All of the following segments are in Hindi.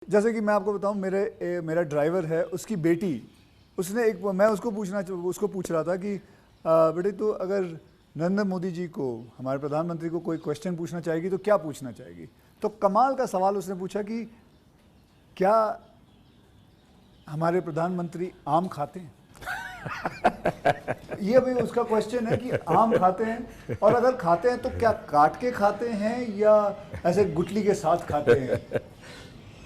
जैसे कि मैं आपको बताऊं, मेरा ड्राइवर है, उसकी बेटी, मैं उसको पूछ रहा था कि बेटे तो अगर नरेंद्र मोदी जी को, हमारे प्रधानमंत्री को कोई क्वेश्चन पूछना चाहेगी तो क्या पूछना चाहेगी। तो कमाल का सवाल उसने पूछा कि क्या हमारे प्रधानमंत्री आम खाते हैं। ये भी उसका क्वेश्चन है कि आम खाते हैं, और अगर खाते हैं तो क्या काट के खाते हैं या ऐसे गुठली के साथ खाते हैं।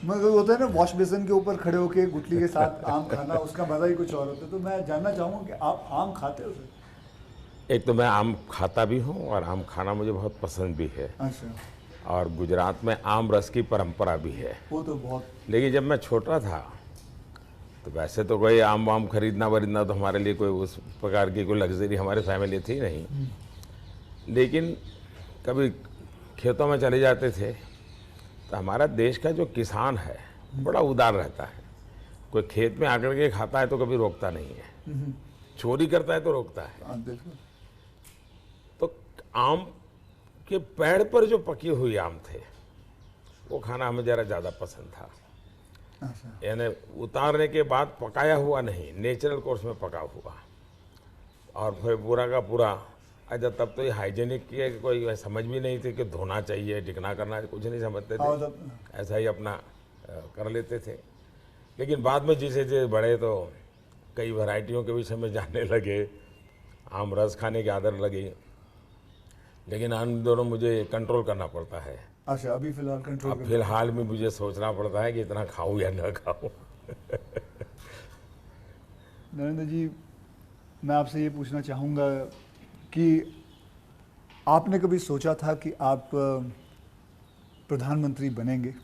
मगर होता है ना, वॉश बेसिन के ऊपर खड़े होके गुठली के साथ आम खाना, उसका मजा ही कुछ और होता है। तो मैं जानना चाहूँगा कि आप आम खाते हो सर? एक तो मैं आम खाता भी हूँ और आम खाना मुझे बहुत पसंद भी है। अच्छा। और गुजरात में आम रस की परंपरा भी है। वो तो बहुत। लेकिन जब मैं छोटा था तो वैसे तो कोई आम वाम खरीदना वरीदना तो हमारे लिए कोई उस प्रकार की कोई लग्जरी हमारे फैमिली थी नहीं। लेकिन कभी खेतों में चले जाते थे तो हमारा देश का जो किसान है बड़ा उदार रहता है। कोई खेत में आकर के खाता है तो कभी रोकता नहीं है, चोरी करता है तो रोकता है। तो आम के पेड़ पर जो पके हुए आम थे वो खाना हमें ज़रा ज़्यादा पसंद था। यानी उतारने के बाद पकाया हुआ नहीं, नेचुरल कोर्स में पका हुआ। और फिर पूरा का पूरा, अच्छा तब तो ये हाइजीनिक की कोई समझ भी नहीं थी कि धोना चाहिए, टिकना करना, कुछ नहीं समझते थे, ऐसा ही अपना कर लेते थे। लेकिन बाद में जैसे जैसे बड़े तो कई वैरायटियों के विषय में जानने लगे, आम रस खाने की आदत लगी। लेकिन इन दोनों मुझे कंट्रोल करना पड़ता है। अच्छा, अभी फिलहाल कंट्रोल? अब फिलहाल में मुझे सोचना पड़ता है कि इतना खाऊं या न खाऊं। नरेंद्र जी, मैं आपसे ये पूछना चाहूँगा कि आपने कभी सोचा था कि आप प्रधानमंत्री बनेंगे?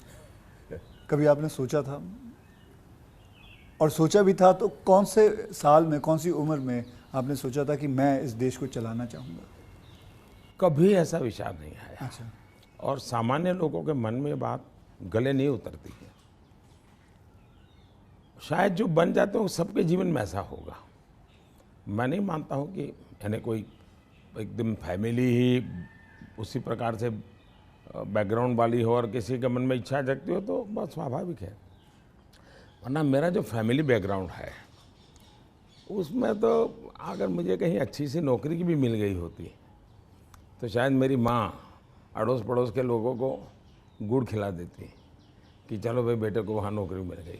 कभी आपने सोचा था? और सोचा भी था तो कौन से साल में, कौन सी उम्र में आपने सोचा था कि मैं इस देश को चलाना चाहूँगा? कभी ऐसा विचार नहीं आया। अच्छा। और सामान्य लोगों के मन में बात गले नहीं उतरती है। शायद जो बन जाते हैं सबके जीवन में ऐसा होगा। मैं नहीं मानता हूँ कि यानी कोई एकदम फैमिली ही उसी प्रकार से बैकग्राउंड वाली हो और किसी के मन में इच्छा जगती हो तो बहुत स्वाभाविक है। वरना मेरा जो फैमिली बैकग्राउंड है उसमें तो अगर मुझे कहीं अच्छी सी नौकरी की भी मिल गई होती तो शायद मेरी माँ अड़ोस पड़ोस के लोगों को गुड़ खिला देती कि चलो भाई बेटे को वहाँ नौकरी मिल गई।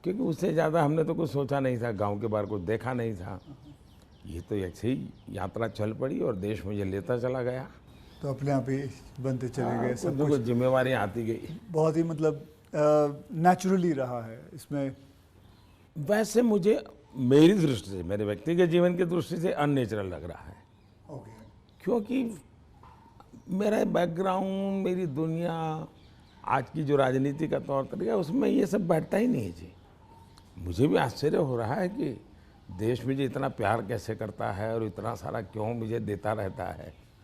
क्योंकि उससे ज़्यादा हमने तो कुछ सोचा नहीं था, गांव के बाहर कुछ देखा नहीं था। ये तो ऐसे ही यात्रा चल पड़ी और देश मुझे लेता चला गया। तो अपने आप ही बनते चले गए, सब कुछ जिम्मेवारी आती गई। बहुत ही मतलब नेचुरली रहा है इसमें। वैसे मुझे मेरी दृष्टि से, मेरे व्यक्तिगत जीवन की दृष्टि से अननेचुरल लग रहा है। क्योंकि मेरा बैकग्राउंड, मेरी दुनिया, आज की जो राजनीति का तौर तरीका, उसमें ये सब बैठता ही नहीं जी। मुझे भी आश्चर्य हो रहा है कि देश मुझे इतना प्यार कैसे करता है और इतना सारा क्यों मुझे देता रहता है।